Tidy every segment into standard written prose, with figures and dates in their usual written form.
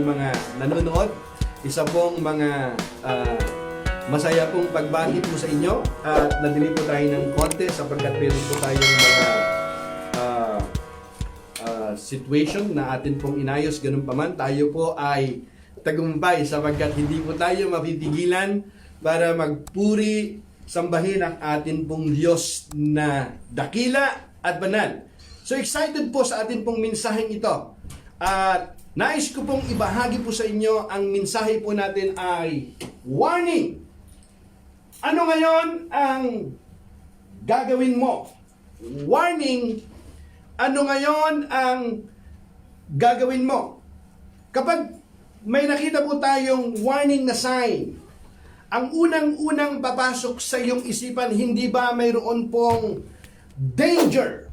mga nanonood. Isa pong mga masaya pong pagbati po sa inyo. At nadili po tayo ng konti sapagkat meron po tayong mga situation na atin pong inayos. Ganun pa man, tayo po ay tagumpay sapagkat hindi po tayo mapipigilan para magpuri, sambahin ang atin pong Diyos na dakila at banal. So excited po sa atin pong mensaheng ito. At nais ko pong ibahagi po sa inyo, ang mensahe po natin ay warning. Ano ngayon ang gagawin mo? Warning. Ano ngayon ang gagawin mo? Kapag may nakita po tayong warning na sign, ang unang-unang papasok sa iyong isipan, hindi ba mayroon pong danger?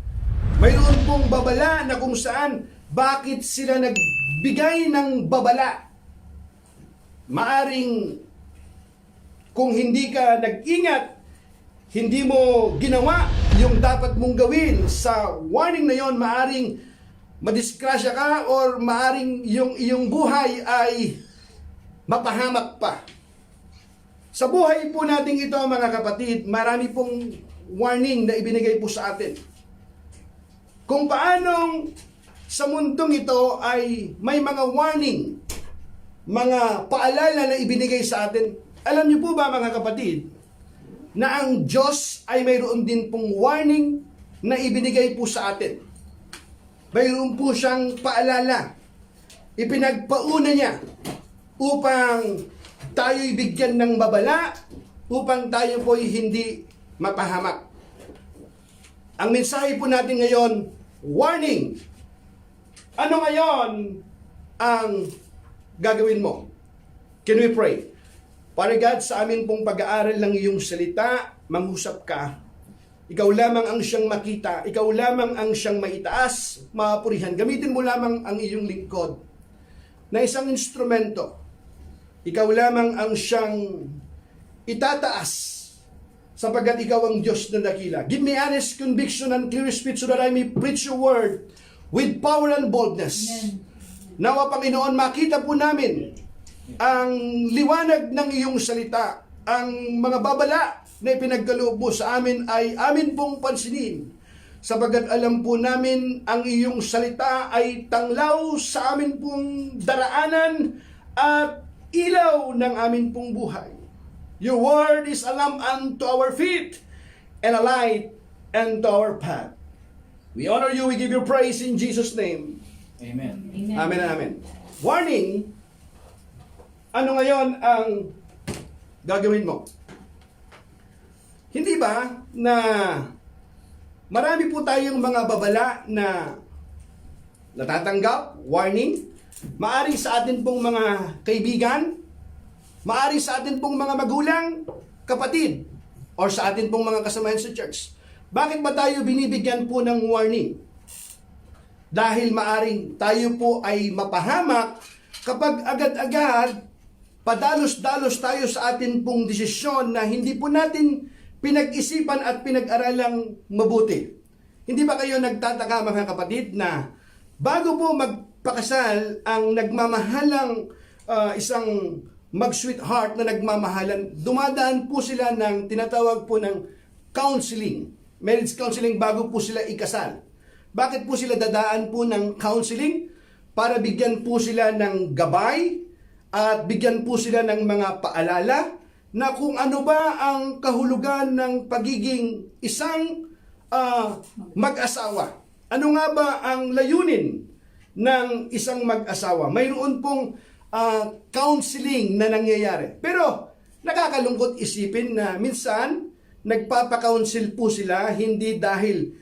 Mayroon pong babala na kung saan, bakit sila nagbigay ng babala? Maaring kung hindi ka nag-ingat, hindi mo ginawa yung dapat mong gawin sa warning na yon, maaring madiskrasya ka or maaring yung iyong buhay ay mapahamak pa. Sa buhay po natin ito, mga kapatid, marami pong warning na ibinigay po sa atin. Kung paanong sa mundong ito ay may mga warning, mga paalala na ibinigay sa atin. Alam niyo po ba, mga kapatid, na ang Diyos ay mayroon din pong warning na ibinigay po sa atin. Mayroon po siyang paalala. Ipinagpauna niya upang tayo'y bigyan ng babala, upang tayo po'y hindi mapahamak. Ang mensahe po natin ngayon, warning. Ano ngayon ang gagawin mo? Can we pray? Para God, sa amin pong pag-aaral ng iyong salita, mangusap ka. Ikaw lamang ang siyang makita, ikaw lamang ang siyang maitaas, mapurihan. Gamitin mo lamang ang iyong lingkod na isang instrumento. Ikaw lamang ang siyang itataas sapagkat ikaw ang Diyos na dakila. Give me honest conviction and clear speech so that I may preach your word with power and boldness. Amen. Nawa, Panginoon, makita po namin ang liwanag ng iyong salita. Ang mga babala na ipinagkaloob mo sa amin ay amin pong pansinin. Sapagkat alam po namin ang iyong salita ay tanglaw sa amin pong daraanan at ilaw ng amin pong buhay. Your word is a lamp unto our feet and a light unto our path. We honor you, we give you praise in Jesus' name. Amen. Amen. Amen. Amen. Warning. Ano ngayon ang gagawin mo? Hindi ba na marami po tayong mga babala na natatanggap, warning, maari sa atin pong mga kaibigan, maari sa atin pong mga magulang, kapatid, or sa atin pong mga kasamahan sa church. Bakit ba tayo binibigyan po ng warning? Dahil maaring tayo po ay mapahamak kapag agad-agad padalos-dalos tayo sa atin pong desisyon na hindi po natin pinag-isipan at pinag-aralang mabuti. Hindi ba kayo nagtataka, mga kapatid, na bago po magpakasal ang nagmamahalang isang mag-sweetheart na nagmamahalan, dumadaan po sila ng tinatawag po ng counseling, marriage counseling bago po sila ikasal. Bakit po sila dadaan po ng counseling? Para bigyan po sila ng gabay at bigyan po sila ng mga paalala na kung ano ba ang kahulugan ng pagiging isang mag-asawa. Ano nga ba ang layunin ng isang mag-asawa? Mayroon pong counseling na nangyayari. Pero nakakalungkot isipin na minsan nagpapa-counsel po sila hindi dahil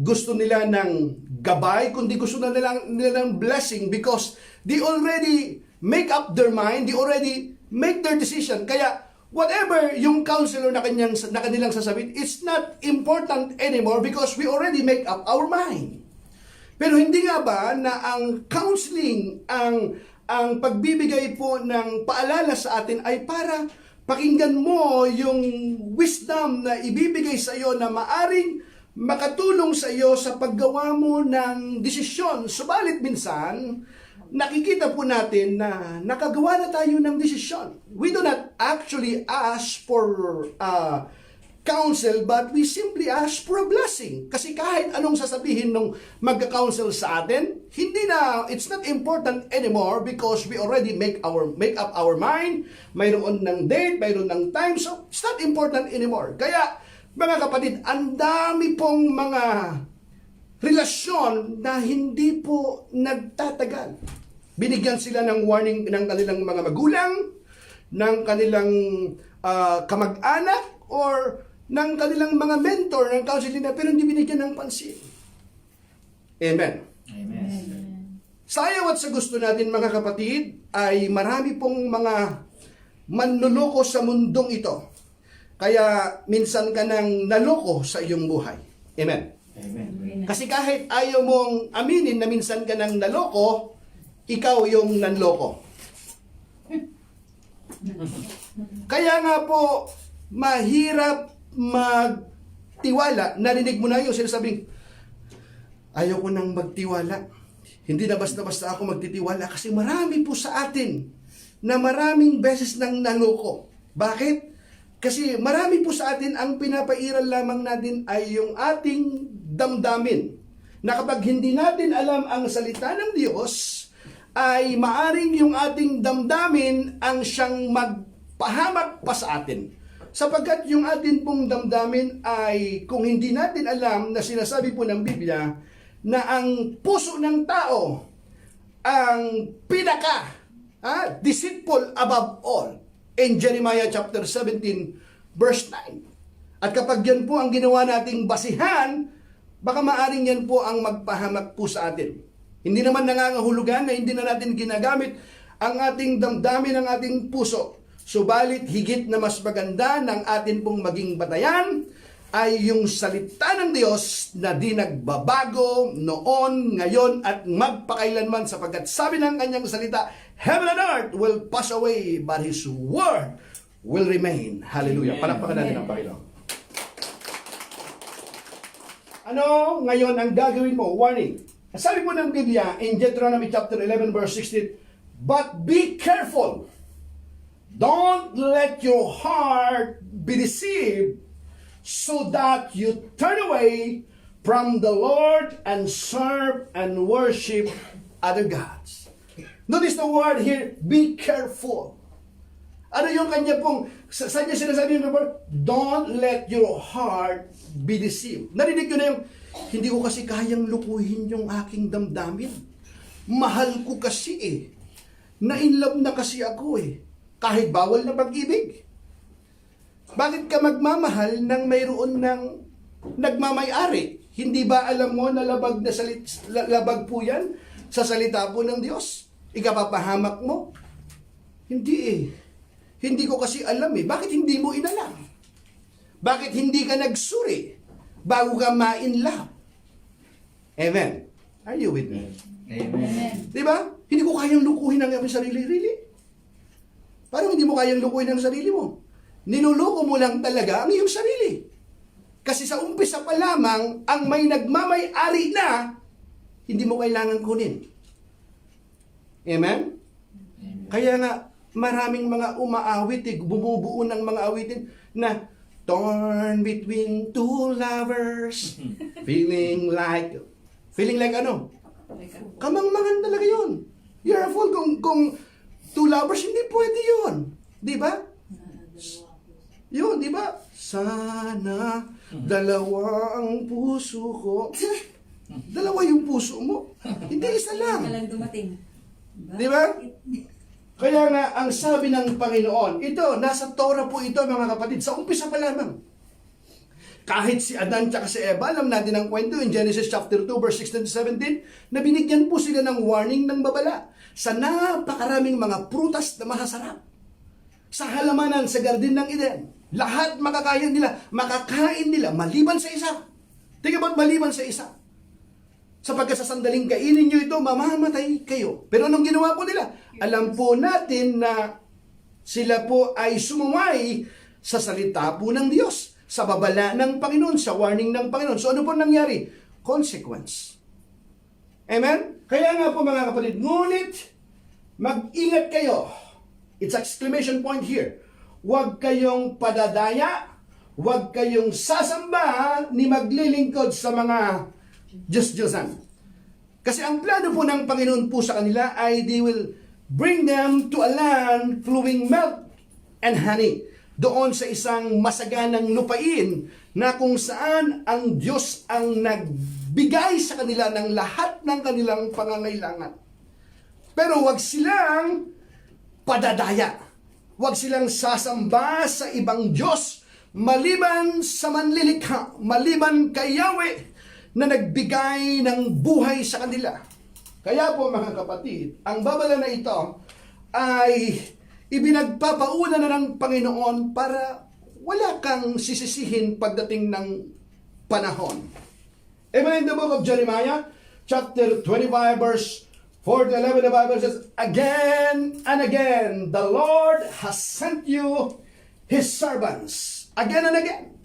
gusto nila ng gabay, kundi gusto nila ng blessing because they already make up their mind, they already make their decision. Kaya whatever yung counselor na kanilang sasabihin, it's not important anymore because we already make up our mind. Pero hindi nga ba na ang counseling, ang pagbibigay po ng paalala sa atin ay para pakinggan mo yung wisdom na ibibigay sa iyo na maaring makatulong sa iyo sa paggawa mo ng desisyon. Subalit minsan, nakikita po natin na nakagawa na tayo ng desisyon. We do not actually ask for counsel, but we simply ask for a blessing. Kasi kahit anong sasabihin nung magka-counsel sa atin, it's not important anymore because we already make up our mind. Mayroon ng date, mayroon ng time, so it's not important anymore. Kaya, mga kapatid, ang dami pong mga relasyon na hindi po nagtatagal. Binigyan sila ng warning ng kanilang mga magulang, ng kanilang kamag-anak, or ng kanilang mga mentor ng counseling na pero hindi binigyan ng pansin. Amen. Amen. Sa ayaw at sa gusto natin mga kapatid ay marami pong mga manluloko sa mundong ito. Kaya minsan ka nang naloko sa iyong buhay. Amen. Amen. Kasi kahit ayaw mong aminin na minsan ka nang naloko, ikaw yung nanloko. Kaya nga po, mahirap magtiwala. Narinig mo na yun, sinasabing, ayaw ko nang magtiwala. Hindi na basta-basta ako magtitiwala kasi marami po sa atin na maraming beses nang naloko. Bakit? Kasi marami po sa atin ang pinapairal lamang natin ay yung ating damdamin. Na kapag hindi natin alam ang salita ng Diyos, ay maaring yung ating damdamin ang siyang magpahamak pa sa atin. Sapagkat yung atin pong damdamin ay kung hindi natin alam na sinasabi po ng Biblia na ang puso ng tao ang deceitful above all in Jeremiah chapter 17 verse 9. At kapag yan po ang ginawa nating basihan, baka maaring yan po ang magpahamak po sa atin. Hindi naman nangangahulugan na hindi na natin ginagamit ang ating damdamin, ang ating puso. Subalit higit na mas maganda ng atin pong maging batayan ay yung salita ng Diyos na di nagbabago noon, ngayon at magpakailanman sapagkat sabi ng kanyang salita, heaven and earth will pass away but His word will remain. Hallelujah. Palakpakan natin ang Panginoon. Ano ngayon ang gagawin mo? Warning. Sabi po ng Biblia in Deuteronomy chapter 11 verse 16, but be careful. Don't let your heart be deceived so that you turn away from the Lord and serve and worship other gods. Notice the word here, be careful. Ano yung kanya pong, saan niya sinasabi yung word? Don't let your heart be deceived. Narinig ko na yung, hindi ko kasi kayang lukuhin yung aking damdamin. Mahal ko kasi eh. Na-inlove na kasi ako eh. Kahit bawal na pag-ibig. Bakit ka magmamahal nang mayroon ng nagmamay-ari? Hindi ba alam mo na labag po yan sa salita po ng Diyos? Ikapapahamak mo? Hindi eh. Hindi ko kasi alam eh. Bakit hindi mo inalam? Bakit hindi ka nagsuri bago ka ma-in-love? Amen. Are you with me? Amen. Diba? Hindi ko kayang lukuhin ang iyong sarili. Really? Parang hindi mo kayang lukuhin ang sarili mo. Niluloko mo lang talaga ang iyong sarili. Kasi sa umpisa pa lamang, ang may nagmamay-ari na, hindi mo kailangan kunin. Amen? Amen. Kaya nga, maraming mga umaawit, bumubuo ng mga awitin na torn between two lovers, feeling like ano? Kamangmangan talaga yun. You're a fool kung two lovers, hindi pwede yun. Di ba? Yun, di ba? Sana dalawa ang puso ko. Dalawa yung puso mo. Hindi, isa lang. Walang dumating. Di ba? Kaya nga, ang sabi ng Panginoon, ito, nasa Torah po ito mga kapatid, sa umpisa pa lamang. Kahit si Adan at si Eva, alam natin ang kwento in Genesis chapter 2 verse 16 to 17, na binigyan po sila ng warning ng babala sa napakaraming mga prutas na masasarap. Sa halamanan sa Garden ng Eden, lahat makakain nila maliban sa isa. Think about maliban sa isa. Sapagkat sa sandaling kainin nyo ito, mamamatay kayo. Pero anong ginawa po nila? Alam po natin na sila po ay sumumay sa salita po ng Diyos, sa babala ng Panginoon, sa warning ng Panginoon. So ano po nangyari? Consequence. Amen? Kaya nga po mga kapatid, ngunit mag-ingat kayo. It's exclamation point here. Huwag kayong padadaya, huwag kayong sasamba ni maglilingkod sa mga Diyos-Diyosan. Kasi ang plano po ng Panginoon po sa kanila ay they will bring them to a land flowing milk and honey. Doon sa isang masaganang lupain na kung saan ang Diyos ang nagbigay sa kanila ng lahat ng kanilang pangangailangan. Pero wag silang padadaya. Wag silang sasamba sa ibang Diyos maliban sa manlilikha, maliban kay Yahweh na nagbigay ng buhay sa kanila. Kaya po mga kapatid, ang babala na ito ay ibinagpapauna na ng Panginoon para wala kang sisisihin pagdating ng panahon. Amen. In the book of Jeremiah, chapter 25, verse 4 to 11, the Bible says, again and again, the Lord has sent you His servants. Again and again.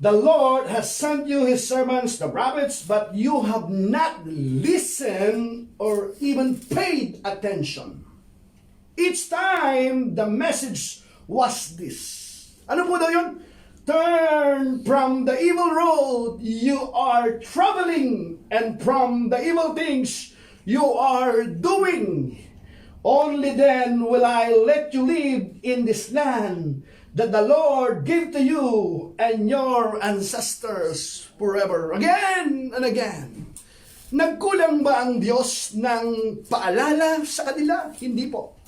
The Lord has sent you His servants, the prophets, but you have not listened or even paid attention. Each time, the message was this. Ano po daw yun? Turn from the evil road you are traveling and from the evil things you are doing. Only then will I let you live in this land that the Lord gave to you and your ancestors forever. Again and again. Nagkulang ba ang Diyos ng paalala sa kanila? Hindi po.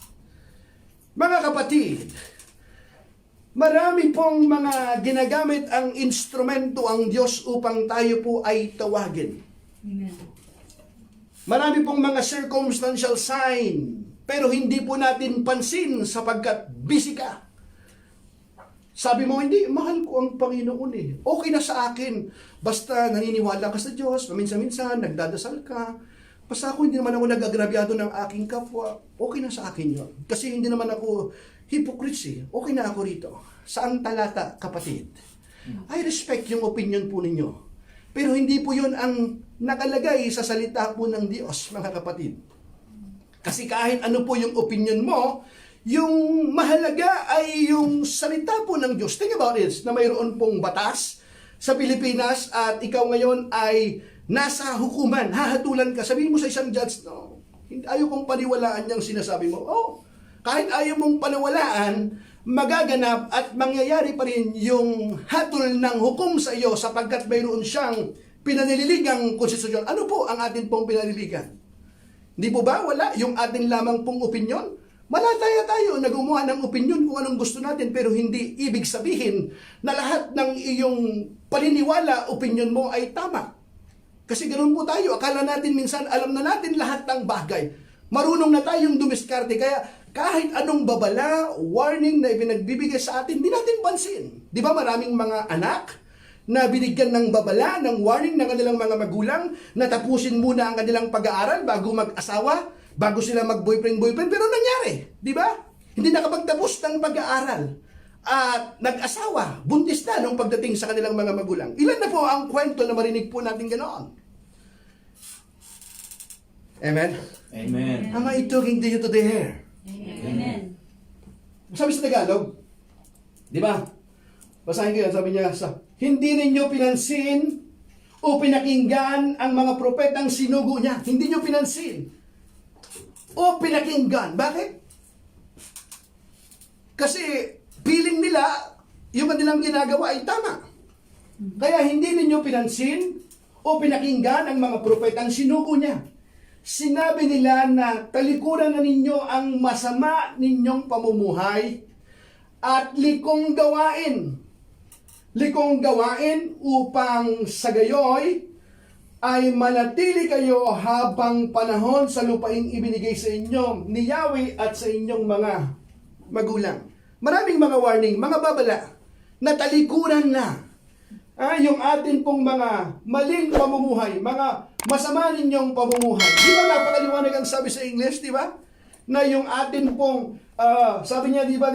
Mga kapatid, marami pong mga ginagamit ang instrumento ang Diyos upang tayo po ay tawagin. Amen. Marami pong mga circumstantial sign, pero hindi po natin pansin sapagkat busy ka. Sabi mo, hindi, mahal ko ang Panginoon eh. Okay na sa akin. Basta naniniwala ka sa Diyos, paminsan-minsan, nagdadasal ka. Basta ako hindi naman ako nag-agrabyado ng aking kapwa, okay na sa akin yun. Kasi hindi naman ako hypocrisy. Okay na ako rito. Saang talata, kapatid? I respect yung opinion po ninyo. Pero hindi po yun ang nakalagay sa salita po ng Diyos, mga kapatid. Kasi kahit ano po yung opinion mo, yung mahalaga ay yung salita po ng Diyos. Think about it, na mayroon pong batas sa Pilipinas at ikaw ngayon ay nasa hukuman, hahatulan ka. Sabihin mo sa isang judge, no, ayaw kong paniwalaan yung sinasabi mo. Oh, kahit ayaw mong paniwalaan, magaganap at mangyayari pa rin yung hatol ng hukom sa iyo sapagkat mayroon siyang pinanililigang konstitusyon. Ano po ang atin pong pinanililigan? Hindi po ba wala yung atin lamang pong opinyon? Malataya tayo na gumawa ng opinyon kung anong gusto natin pero hindi ibig sabihin na lahat ng iyong paniniwala, opinyon mo ay tama. Kasi ganoon po tayo. Akala natin minsan alam na natin lahat ng bagay. Marunong na tayong dumiskarte. Kaya kahit anong babala, warning na ibinagbibigay sa atin, di natin pansin. Di ba maraming mga anak na binigyan ng babala, ng warning ng kanilang mga magulang na tapusin muna ang kanilang pag-aaral bago mag-asawa, bago sila mag-boyfriend-boyfriend. Pero nangyari, di ba? Hindi nakapagtapos ng pag-aaral. At nag-asawa, buntis na nung pagdating sa kanilang mga magulang. Ilan na po ang kwento na marinig po natin ganoon? Amen? Amen. Am I talking to you today? Amen. Sabi sa Tagalog, di ba? Basahin ko yan, sabi niya, hindi ninyo pinansin o pinakinggan ang mga propetang sinugo niya. Hindi nyo pinansin o pinakinggan. Bakit? Kasi feeling nila, yung kanilang ginagawa ay tama. Kaya hindi ninyo pinansin o pinakinggan ang mga propetang sinugo niya. Sinabi nila na talikuran na ninyo ang masama ninyong pamumuhay at likong gawain. Likong gawain upang sa gayoy ay manatili kayo habang panahon sa lupaing ibinigay sa inyo ni Yahweh at sa inyong mga magulang. Maraming mga warning, mga babala, na talikuran na yung atin pong mga maling pamumuhay, mga masama ninyong pamumuhay. Di ba napakaliwanag ang sabi sa English, di ba? Na yung atin pong, sabi niya, di ba?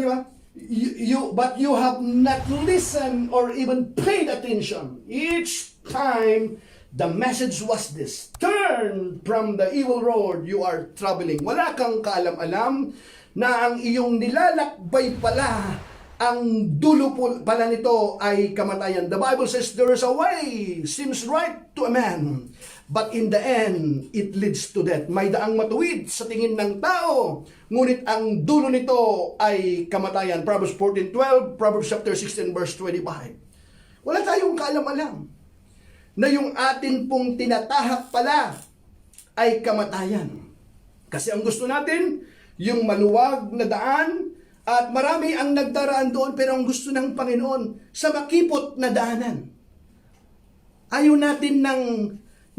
But you have not listened or even paid attention. Each time, The message was this: turn from the evil road you are traveling. Wala kang kaalam-alam na ang iyong nilalakbay pala, ang dulo pala nito ay kamatayan. The Bible says there is a way, seems right to a man, but in the end, it leads to death. May daang matuwid sa tingin ng tao, ngunit ang dulo nito ay kamatayan. Proverbs 14:12, Proverbs chapter 16, verse 25. Wala tayong kaalam-alam na yung atin pong tinatahak pala ay kamatayan. Kasi ang gusto natin, yung maluwag na daan, at marami ang nagdaraan doon, pero ang gusto ng Panginoon, sa makipot na daanan. Ayaw natin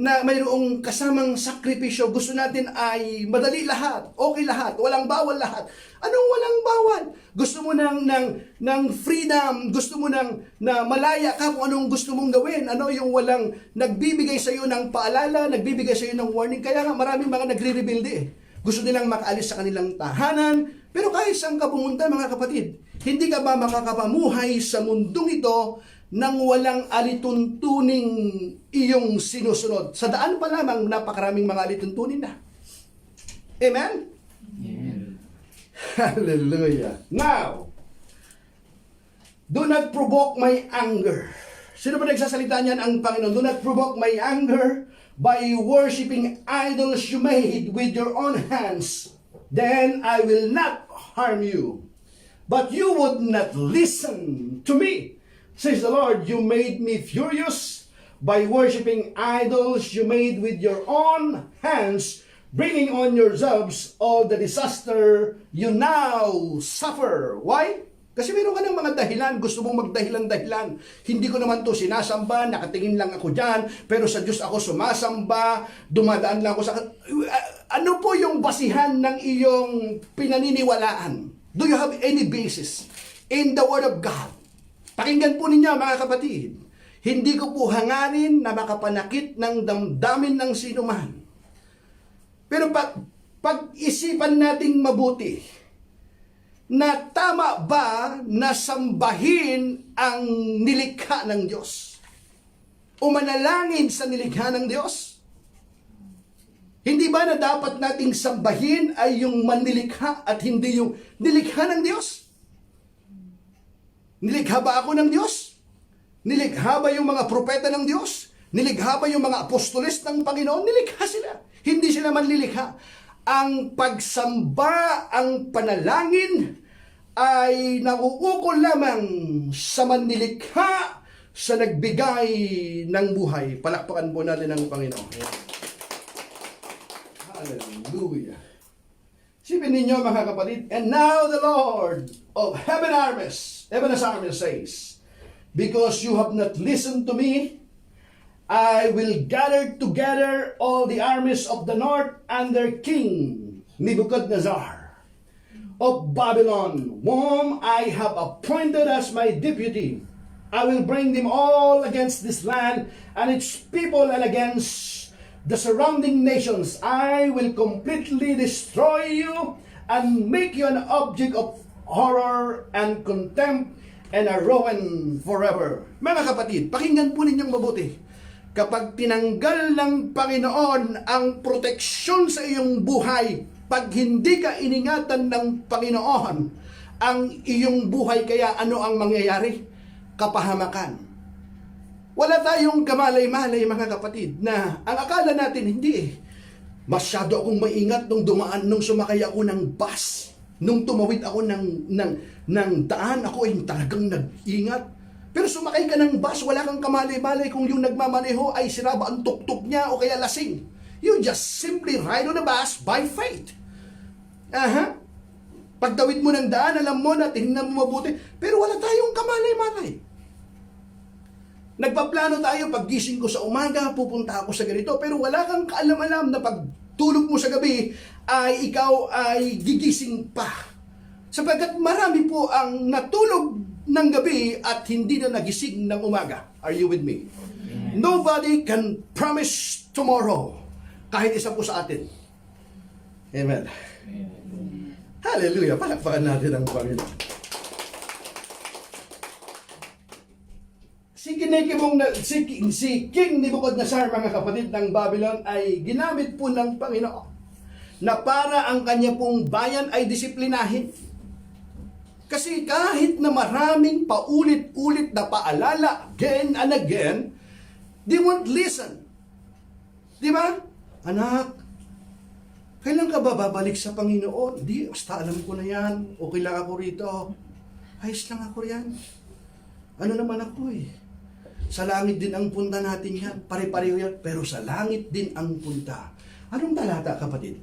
na mayroong kasamang sakripisyo. Gusto natin ay madali lahat, okay lahat, walang bawal lahat. Anong walang bawal? Gusto mo ng freedom, gusto mo na malaya ka kung anong gusto mong gawin. Ano yung walang nagbibigay sa iyo ng paalala, nagbibigay sa iyo ng warning. Kaya nga maraming mga nagre-rebuilde eh. Gusto nilang makaalis sa kanilang tahanan, pero kahit saan ka pumunta, mga kapatid, hindi ka ba makakapamuhay sa mundong ito nang walang alituntuning iyong sinusunod? Sa daan pa lamang, napakaraming mga alituntunin na. Amen? Amen. Hallelujah. Now, do not provoke my anger. Sino ba nagsasalita niyan? Ang Panginoon. Do not provoke my anger by worshiping idols you made with your own hands. Then I will not harm you. But you would not listen to me, says the Lord. You made me furious by worshiping idols you made with your own hands, bringing on yourselves all the disaster you now suffer. Why? Kasi meron ka ng mga dahilan, gusto mong magdahilan-dahilan. Hindi ko naman to sinasamba, nakatingin lang ako dyan, pero sa Diyos ako sumasamba, dumadaan lang ako sa... Ano po yung basihan ng iyong pinaniniwalaan? Do you have any basis in the Word of God? Pakinggan po ninyo, mga kapatid. Hindi ko po hangarin na makapanakit ng damdamin ng sinuman. Pero pag-isipan nating mabuti, na tama ba na sambahin ang nilikha ng Diyos? O manalangin sa nilikha ng Diyos? Hindi ba na dapat nating sambahin ay yung manlilikha at hindi yung nilikha ng Diyos? Nilikha ba ako ng Diyos? Nilikha ba yung mga propeta ng Diyos? Nilikha ba yung mga apostolis ng Panginoon? Nilikha sila. Hindi sila manlilikha. Ang pagsamba, ang panalangin ay nauukol lamang sa manlilikha, sa nagbigay ng buhay. Palakpakan po natin ang Panginoon. Hallelujah. Sipin ninyo, mga kapatid, and now the Lord of heaven's armies says, because you have not listened to me, I will gather together all the armies of the north under King Nebuchadnezzar of Babylon, whom I have appointed as my deputy. I will bring them all against this land and its people and against the surrounding nations. I will completely destroy you and make you an object of horror and contempt and a ruin forever. Mga kapatid, pakinggan po ninyong mabuti. Kapag tinanggal ng Panginoon ang proteksyon sa iyong buhay, pag hindi ka iningatan ng Panginoon ang iyong buhay, kaya ano ang mangyayari? Kapahamakan. Wala tayong kamalay-malay, mga kapatid, na ang akala natin hindi eh. Masyado akong maingat nung sumakay ako ng bus. Nung tumawid ako ng daan, ako ay talagang nag-ingat. Pero sumakay ka ng bus, wala kang kamalay-malay kung yung nagmamaneho ay siraba ang tuktok niya o kaya lasing. You just simply ride on the bus by faith. Pagtawid mo ng daan, alam mo na, tingnan mo mabuti, pero wala tayong kamalay-malay. Nagpaplano tayo, paggising ko sa umaga, pupunta ako sa ganito, pero wala kang kaalam-alam na pagtulog mo sa gabi, ay ikaw ay gigising pa. Sapagkat marami po ang natulog ng gabi at hindi na nagising ng umaga. Are you with me? Amen. Nobody can promise tomorrow, kahit isa po sa atin. Amen. Amen. Hallelujah. Palakpakan natin ang Panginoon. Sige si King Nebuchadnezzar, mga kapatid ng Babylon, ay ginamit po ng Panginoon na para ang kanya pong bayan ay disiplinahin. Kasi kahit na maraming paulit-ulit na paalala again and again, they won't listen. Di ba? Anak, kailan ka ba babalik sa Panginoon? Di, basta alam ko na yan. Okay lang ako rito. Ayos lang ako yan. Ano naman ako eh. Sa langit din ang punta natin yan. Pare-pareho yan. Pero sa langit din ang punta. Anong talata, kapatid?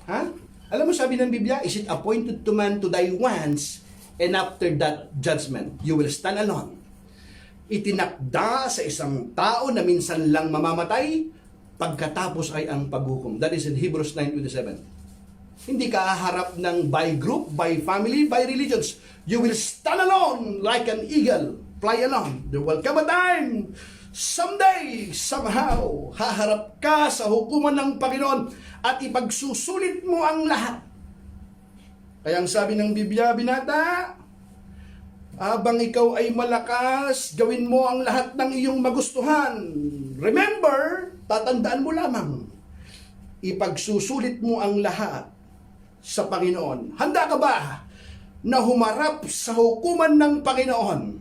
Ha? Alam mo, sabi ng Biblia, is it appointed to man to die once, and after that judgment, you will stand alone. Itinakda sa isang tao na minsan lang mamamatay, pagkatapos ay ang paghukom. That is in Hebrews 9:27. Hindi ka haharap ng by group, by family, by religions. You will stand alone like an eagle, fly alone. There will come a time, someday, somehow, haharap ka sa hukuman ng Panginoon at ipagsusulit mo ang lahat. Kaya ang sabi ng Biblia, binata, habang ikaw ay malakas, gawin mo ang lahat ng iyong magustuhan. Remember, tatandaan mo lamang, ipagsusulit mo ang lahat sa Panginoon. Handa ka ba na humarap sa hukuman ng Panginoon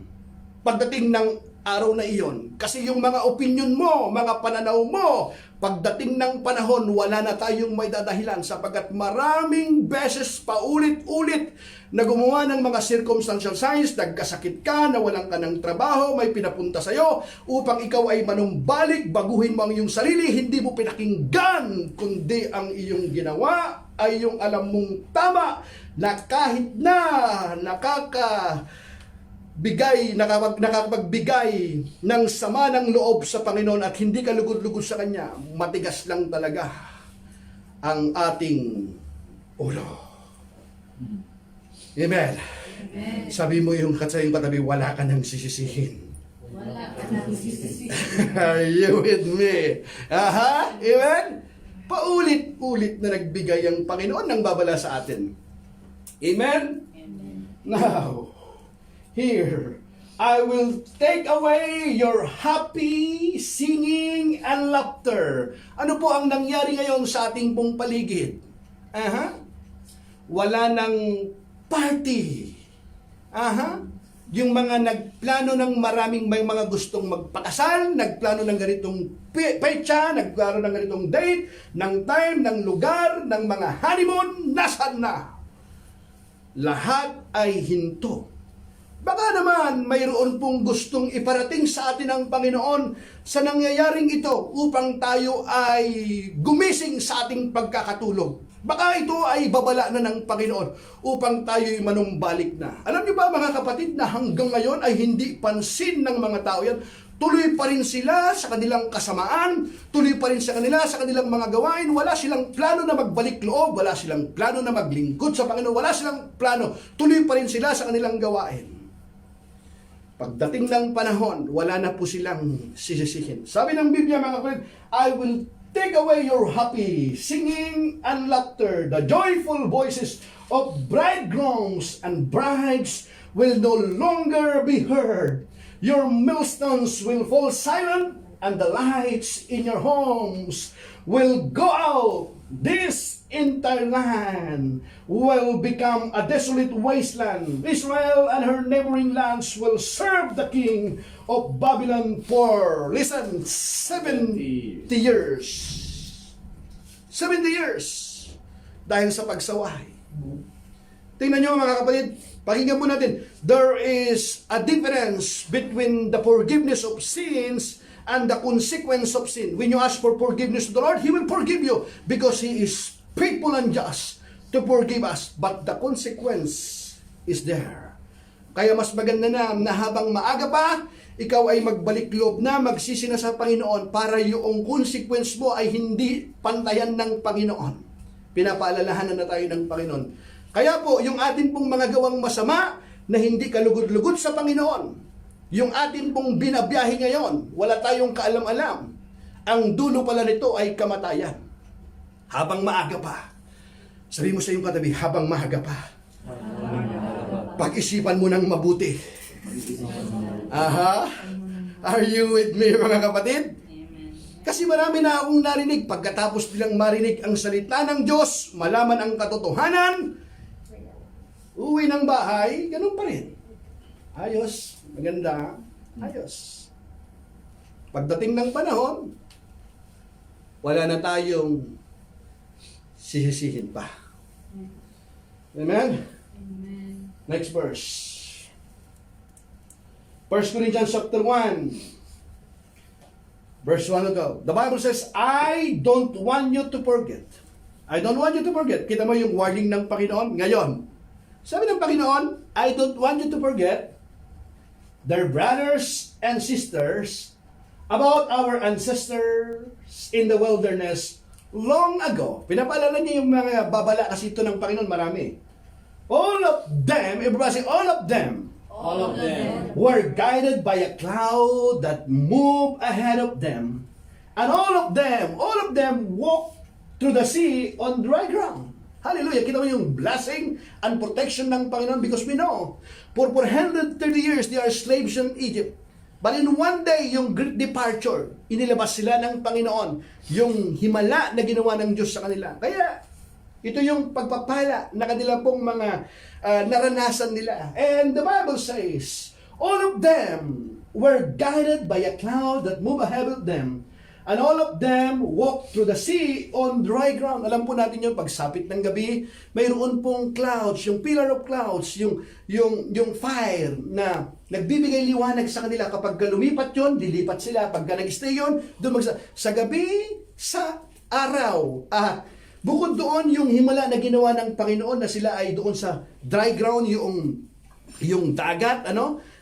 pagdating ng araw na iyon? Kasi yung mga opinion mo, mga pananaw mo, pagdating ng panahon, wala na tayong may dadahilan sapagkat maraming beses paulit-ulit na gumawa ng mga circumstantial signs, nagkasakit ka, nawalan ka ng trabaho, may pinapunta sa'yo upang ikaw ay manumbalik, baguhin mo ang iyong sarili, hindi mo pinakinggan, kundi ang iyong ginawa ay yung alam mong tama na kahit na nakakapagbigay ng sama ng loob sa Panginoon at hindi ka lugod-lugod sa Kanya, matigas lang talaga ang ating ulo. Amen. Amen. Sabi mo yung katsayong katabi, wala ka nang sisisihin. Wala ka nang sisisihin. Are you with me? Aha, amen? Paulit-ulit na nagbigay ang Panginoon ng babala sa atin. Amen? Amen. Now, here, I will take away your happy singing and laughter. Ano po ang nangyari ngayon sa ating pong paligid? Aha. Wala nang party. Aha. Yung mga nagplano ng maraming may mga gustong magpakasal, nagplano ng ganitong petsa, nagplano ng ganitong date, ng time, ng lugar, ng mga honeymoon, nasaan na? Lahat ay hinto. Baka naman mayroon pong gustong iparating sa atin ng Panginoon sa nangyayaring ito upang tayo ay gumising sa ating pagkakatulog. Baka ito ay babala na ng Panginoon upang tayo'y manumbalik na. Alam niyo ba, mga kapatid, na hanggang ngayon ay hindi pansin ng mga tao yan. Tuloy pa rin sila sa kanilang kasamaan, tuloy pa rin sa kanila sa kanilang mga gawain. Wala silang plano na magbalik loob, wala silang plano na maglingkod sa Panginoon, wala silang plano. Tuloy pa rin sila sa kanilang gawain. Pagdating ng panahon, wala na po silang sisisihin. Sabi ng Biblia, mga kapatid, I will take away your happy singing and laughter. The joyful voices of bridegrooms and brides will no longer be heard. Your millstones will fall silent, and the lights in your homes will go out. This entire land will become a desolate wasteland. Israel and her neighboring lands will serve the king of Babylon for, listen, 70 years. 70 years. Dahil sa pagsaway. Tingnan nyo, mga kapatid, pakinggan mo natin. There is a difference between the forgiveness of sins and the consequence of sin. When you ask for forgiveness to the Lord, He will forgive you because He is faithful and just to forgive us. But the consequence is there. Kaya mas maganda na habang maaga pa, ikaw ay magbalik loob na, magsisi na sa Panginoon para yung consequence mo ay hindi pantayan ng Panginoon. Pinapaalalahanan na tayo ng Panginoon. Kaya po, yung atin pong mga gawang masama na hindi kalugod-lugod sa Panginoon, yung atin pong binabiyahe ngayon, wala tayong kaalam-alam. Ang dulo pala nito ay kamatayan. Habang maaga pa. Sabi mo sa iyong katabi, habang maaga pa. Pag-isipan mo ng mabuti. Aha. Are you with me, mga kapatid? Amen. Kasi marami na akong narinig, pagkatapos nilang marinig ang salita ng Diyos, malaman ang katotohanan, uwi ng bahay, ganun pa rin. Ayos, maganda, ayos. Pagdating ng panahon, wala na tayong sisisihin pa. Amen? Amen. Next verse. 1 Corinthians chapter 1. Verse 1 ago. The Bible says, I don't want you to forget. I don't want you to forget. Kita mo yung warning ng Panginoon ngayon. Sabi ng Panginoon, I don't want you to forget their brothers and sisters about our ancestors in the wilderness long ago. Pinapaalala niya yung mga babala kasi ito ng Panginoon marami. All of them, everybody say, all of them All of them. were guided by a cloud that moved ahead of them. And all of them walked through the sea on dry ground. Hallelujah. Kita mo yung blessing and protection ng Panginoon because we know, for 430 years, they are slaves in Egypt. But in one day, yung great departure, inilabas sila ng Panginoon, yung himala na ginawa ng Diyos sa kanila. Kaya, ito yung pagpapala na kanila pong mga naranasan nila. And the Bible says, all of them were guided by a cloud that moved ahead of them. And all of them walked through the sea on dry ground. Alam po natin yung pagsapit ng gabi, mayroon pong clouds, yung pillar of clouds, yung fire na nagbibigay liwanag sa kanila. Kapag lumipat yun, lilipat sila. Pagka nag-stay yun, sa gabi, sa araw. Bukod doon, yung himala na ginawa ng Panginoon na sila ay doon sa dry ground, yung dagat,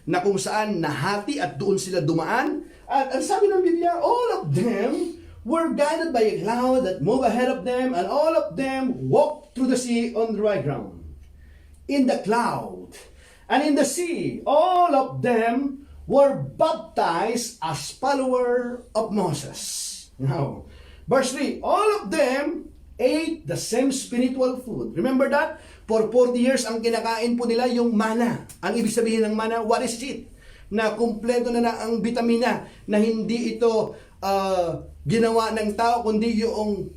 na kung saan nahati at doon sila dumaan. At ang sabi ng Biblia, all of them were guided by a cloud that moved ahead of them, and all of them walked through the sea on dry ground. In the cloud and in the sea, all of them were baptized as follower of Moses. Now, verse 3, all of them ate the same spiritual food. Remember that? For 40 years, ang kinakain po nila yung mana. Ang ibig sabihin ng mana, what is it? Na kumpleto na ang vitamina na hindi ito ginawa ng tao, kundi yung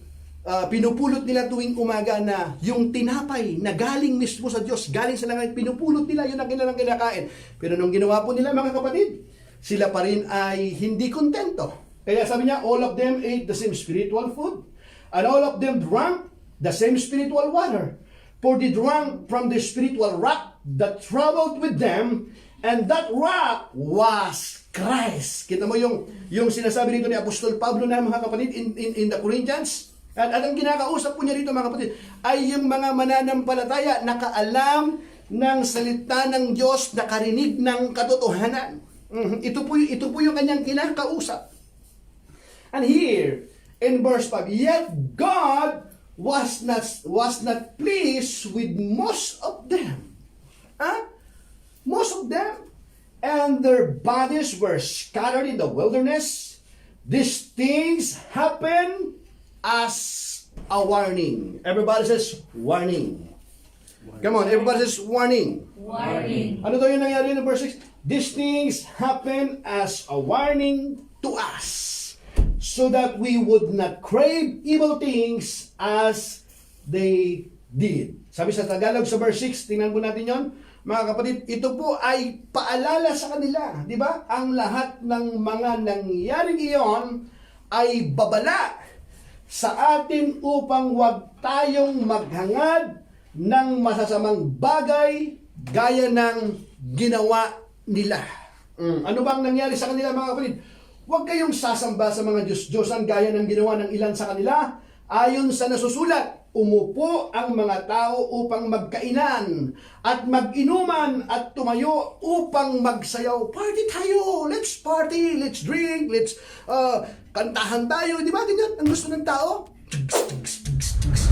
pinupulot nila tuwing umaga na yung tinapay na galing mismo sa Diyos, galing sa langit, pinupulot nila, yun ang kanilang kinakain. Pero nung ginawa po nila, mga kapatid, sila pa rin ay hindi kontento. Kaya sabi niya, all of them ate the same spiritual food. And all of them drank the same spiritual water. For they drank from the spiritual rock that traveled with them, and that rock was Christ. Kita mo yung sinasabi dito ni Apostol Pablo na mga kapatid in the Corinthians. At ang kinakausap po niya dito mga kapatid ay yung mga mananampalataya nakaalam ng salita ng Diyos, nakarinig ng katotohanan. Ito po yung kanyang kinakausap. And here, in verse 5, yet God was not pleased with most of them. Most of them. And their bodies were scattered in the wilderness. These things happen as a warning. Everybody says warning. Come on, everybody says warning. Warning. Ano daw yung nangyari in verse 6? These things happen as a warning to us, so that we would not crave evil things as they did. Sabi sa Tagalog sa verse 6, tingnan po natin yon. Mga kapatid, ito po ay paalala sa kanila. Di ba? Ang lahat ng mga nangyaring iyon ay babala sa atin upang wag tayong maghangad ng masasamang bagay gaya ng ginawa nila. Ano bang nangyari sa kanila mga kapatid? Huwag kayong sasamba sa mga Diyos-Diyosan gaya ng ginawa ng ilan sa kanila. Ayon sa nasusulat, umupo ang mga tao upang magkainan at mag-inuman at tumayo upang magsayaw. Party tayo! Let's party! Let's drink! Let's kantahan tayo! Di ba ganyan ang gusto ng tao?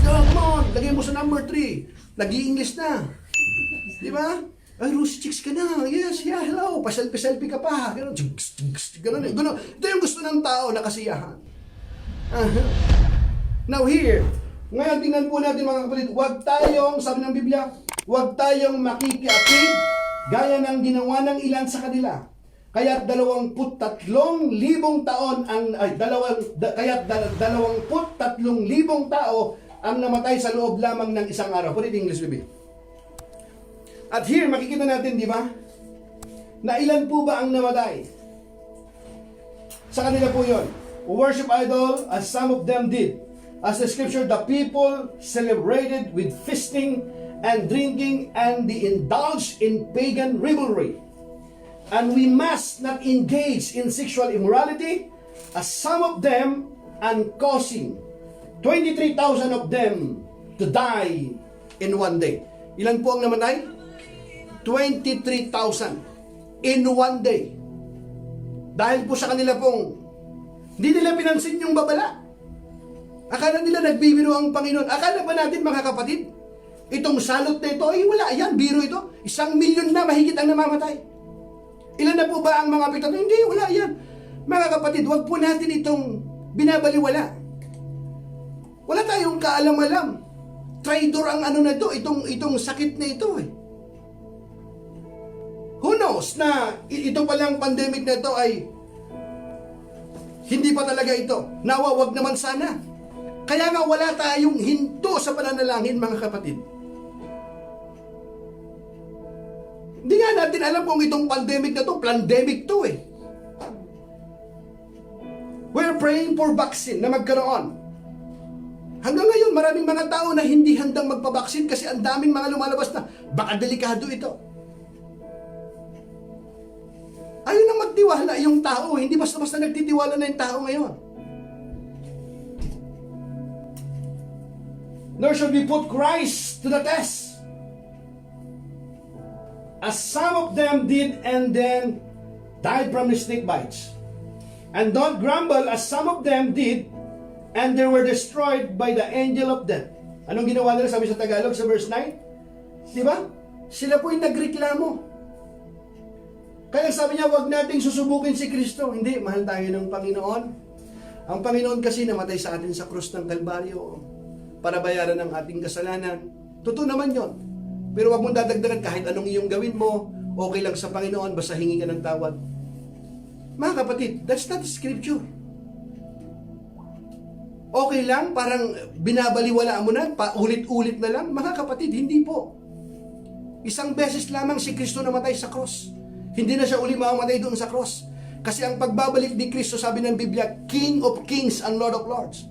Come on! Lagay mo sa number 3. Nag-i-English na. Di ba? Ay, Rosie Chicks ka na. Yes, yeah, hello. Pa-selfie-selfie ka pa. Ganun. Ganun. Ito yung gusto ng tao na kasiyahan. Now here, ngayon tingnan po natin mga kapatid, huwag tayong, sabi ng Biblia, huwag tayong makikiapid gaya ng ginawa ng ilan sa kanila. Kaya 23,000 taon ang kaya 23,000 tao ang namatay sa loob lamang ng isang araw. Put it in English, baby. At here makikita natin, di ba? Na ilan po ba ang namatay? Sa kanila po 'yon. Worship idol as some of them did. As the scripture, the people celebrated with feasting and drinking, and they indulged in pagan revelry. And we must not engage in sexual immorality, as some of them, and causing 23,000 of them to die in one day. Ilan po ang namatay? 23,000 in one day. Dahil po sa kanila pong hindi nila pinansin yung babala. Akala nila nagbibiro ang Panginoon. Akala ba natin, mga kapatid, itong salot na ito, ay wala, yan, biro ito. 1,000,000 na mahigit ang namamatay. Ilan na po ba ang mga apektado? Hindi, wala yan. Mga kapatid, wag po natin itong binabaliwala. Wala tayong kaalam-alam. Traidor ang ano na ito, itong sakit na ito eh. Who knows na ito palang pandemic na ito ay hindi pa talaga ito. Nawa, wag naman sana. Kaya nga wala tayong hinto sa pananalangin, mga kapatid. Hindi nga natin alam kung itong pandemic na to, pandemic to eh. We're praying for vaccine na magkaroon. Hanggang ngayon, maraming mga tao na hindi handang magpabaksin kasi ang daming mga lumalabas na baka delikado ito. Ayaw nang magtiwala yung tao, hindi basta-basta nagtitiwala na yung tao ngayon. Nor should we put Christ to the test, as some of them did and then died from the snake bites. And don't grumble as some of them did and they were destroyed by the angel of death. Anong ginawa nila, sabi sa Tagalog sa verse 9? Diba? Sila po yung nagreklamo. Kaya sabi niya, wag nating susubukin si Kristo. Hindi, mahal tayo ng Panginoon. Ang Panginoon kasi namatay sa atin sa krus ng Kalbaryo para bayaran ang ating kasalanan. Totoo naman yon. Pero wag mong dadagdagan kahit anong iyong gawin mo, okay lang sa Panginoon, basta hingi ka ng tawad. Mga kapatid, that's not scripture. Okay lang, parang binabaliwala mo na, paulit-ulit na lang. Mga kapatid, hindi po. Isang beses lamang si Kristo namatay sa cross. Hindi na siya uli mamamatay doon sa cross. Kasi ang pagbabalik ni Kristo, sabi ng Biblia, King of Kings and Lord of Lords.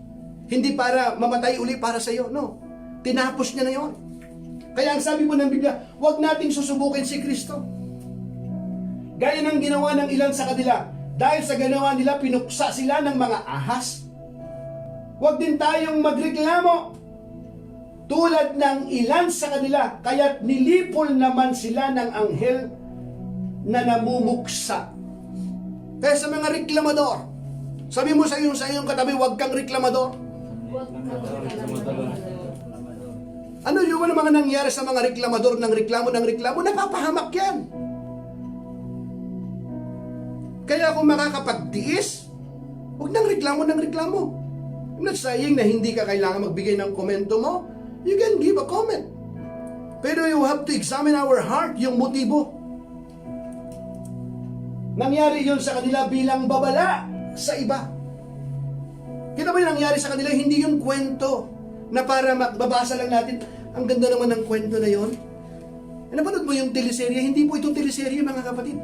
Hindi para mamatay uli para sa iyo, no. Tinapos niya na yon. Kaya ang sabi po ng Biblia, huwag nating susubukin si Kristo. Gaya ng ginawa ng ilan sa kanila. Dahil sa ginawa nila, pinuksa sila ng mga ahas. Huwag din tayong magreklamo tulad ng ilan sa kanila, kaya't nilipol naman sila ng anghel na namumuksa. Kaya sa mga reklamador, sabi mo sa iyong katabi, huwag kang reklamador. Ano yung mga nangyari sa mga reklamador ng reklamo, napapahamak yan. Kaya kung makakapagtiis, huwag nang reklamo ng reklamo. I'm not saying na hindi ka kailangan magbigay ng komento mo. You can give a comment. Pero you have to examine our heart, yung motibo. Nangyari yun sa kanila bilang babala sa iba. Kita ba yung nangyari sa kanila? Hindi yung kwento na para magbabasa lang natin. Ang ganda naman ng kwento na yon. Napanood mo yung teleserye? Hindi po itong teleserye, mga kapatid.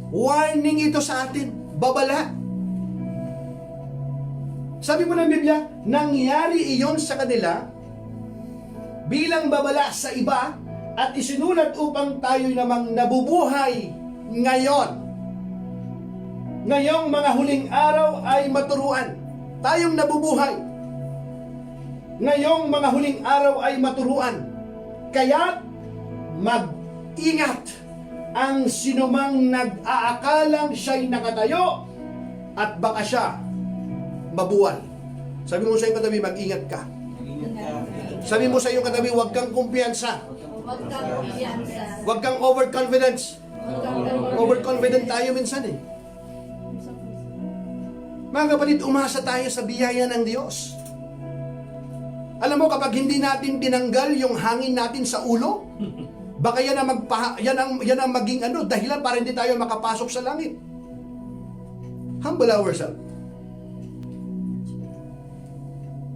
Warning ito sa atin. Babala. Sabi mo ng Biblia, nangyari iyon sa kanila bilang babala sa iba at isinulat upang tayo namang nabubuhay ngayon. Ngayong mga huling araw ay maturuan. Tayong nabubuhay. Ngayong mga huling araw ay maturuan. Kaya mag-ingat ang sinumang nag-aakalang siya'y nakatayo at baka siya mabuwal. Sabi mo sa iyong katabi, mag-ingat ka. Sabi mo sa iyong katabi, huwag kang kumpiyansa. Huwag kang kumpiyansa. Huwag kang overconfidence. Overconfident tayo minsan eh. Mga kapatid, umasa tayo sa biyaya ng Diyos. Alam mo, kapag hindi natin tinanggal yung hangin natin sa ulo, Baka yan ang maging dahilan para hindi tayo makapasok sa langit. Humble ourselves.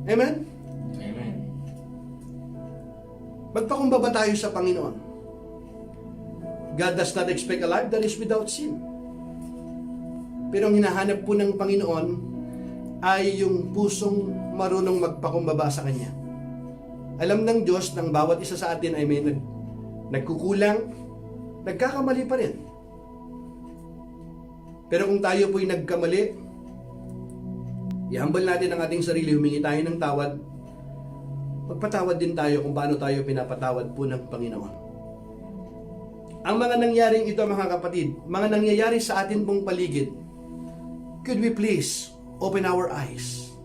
Amen? Amen. Magpakumbaba tayo sa Panginoon. God does not expect a life that is without sin. Pero ang hinahanap po ng Panginoon ay yung pusong marunong magpakumbaba sa Kanya. Alam ng Diyos ng bawat isa sa atin ay may nagkukulang, nagkakamali pa rin. Pero kung tayo po'y nagkamali, i-humble natin ang ating sarili, humingi tayo ng tawad, magpatawad din tayo kung paano tayo pinapatawad po ng Panginoon. Ang mga nangyaring ito, mga kapatid, mga nangyayari sa atin pong paligid, could we please open our eyes?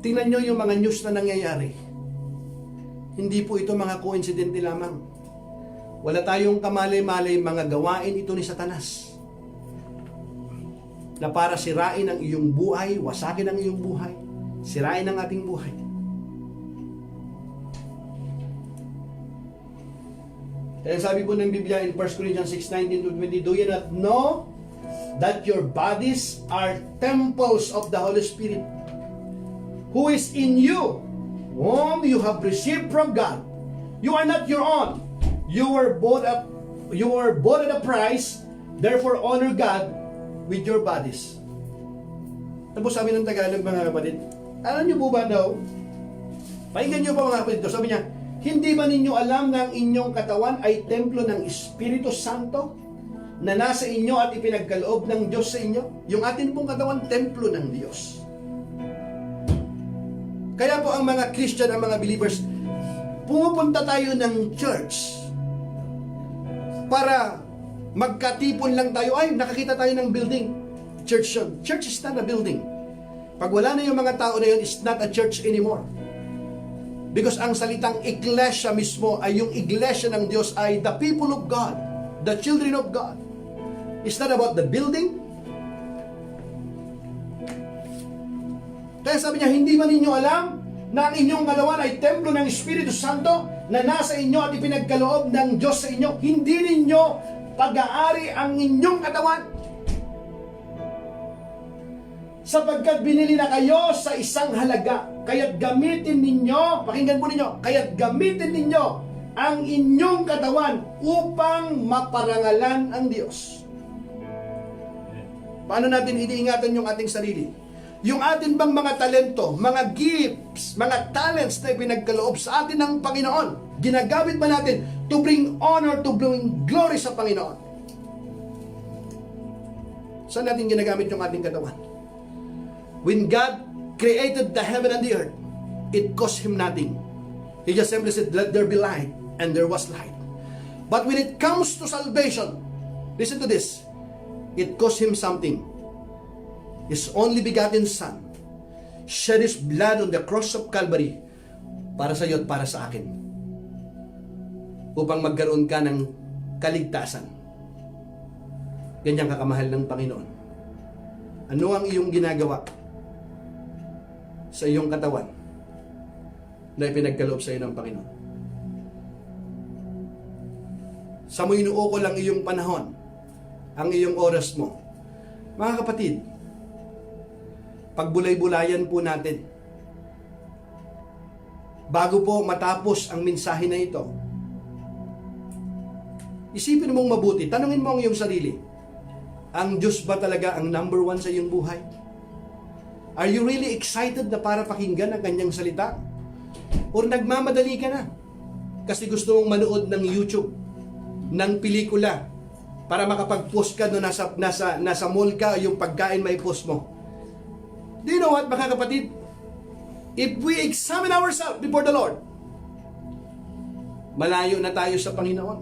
Tingnan nyo yung mga news na nangyayari. Hindi po ito mga coincidente lamang. Wala tayong kamalay-malay mga gawain ito ni Satanas na para sirain ang iyong buhay, wasakin ang iyong buhay, sirain ang ating buhay. Kaya sabi po ng Biblia in 1 Corinthians 6:19-20, do you not know that your bodies are temples of the Holy Spirit, who is in you, whom you have received from God? You are not your own. You were bought at a price, therefore honor God with your bodies. Ano po sabi ng Tagalog, mga kapatid? Alam niyo po ba daw? Pakinggan niyo po, mga kapatid. Sabi niya, hindi ba ninyo alam na ang inyong katawan ay templo ng Espiritu Santo na nasa inyo at ipinagkaloob ng Diyos sa inyo? Yung atin pong katawan, templo ng Diyos. Kaya po ang mga Christian, ang mga believers, pumupunta tayo ng church para magkatipon lang tayo. Ay, nakakita tayo ng building. Church yun. Church is not a building. Pag wala na yung mga tao na yun, it's not a church anymore. Because ang salitang iglesia mismo ay yung iglesia ng Diyos ay the people of God, the children of God. It's not about the building. Kaya sabi niya, hindi ba ninyo alam na ang inyong katawan ay templo ng Espiritu Santo na nasa inyo at ipinagkaloob ng Diyos sa inyo? Hindi ninyo pag-aari ang inyong katawan, sapagkat binili na kayo sa isang halaga. Kaya't gamitin ninyo, pakinggan po ninyo, kaya't gamitin ninyo ang inyong katawan upang maparangalan ang Diyos. Paano natin iniingatan yung ating sarili? Yung atin bang mga talento, mga gifts, mga talents na ipinagkaloob sa atin ng Panginoon, ginagamit ba natin to bring honor, to bring glory sa Panginoon? Saan natin ginagamit yung ating katawan? When God created the heaven and the earth, it cost Him nothing. He just simply said, let there be light, and there was light. But when it comes to salvation, listen to this, it cost Him something. His only begotten Son shed His blood on the cross of Calvary para sa iyo at para sa akin, upang magkaroon ka ng kaligtasan. Ganyan kakamahal ng Panginoon. Ano ang iyong ginagawa sa iyong katawan na ipinagkaloob sa iyo ng Panginoon? Sa mo inuukol ang iyong panahon, ang iyong oras mo. Mga kapatid, pagbulay-bulayan po natin, bago po matapos ang mensahe na ito, isipin mong mabuti, tanungin mo ang iyong sarili, ang Diyos ba talaga ang number one sa iyong buhay? Are you really excited na para pakinggan ang kanyang salita? Or nagmamadali ka na kasi gusto mong manood ng YouTube, ng pelikula, para makapag-post ka no, nasa mall ka, yung pagkain may post mo? Do you know what, mga kapatid? If we examine ourselves before the Lord, malayo na tayo sa Panginoon.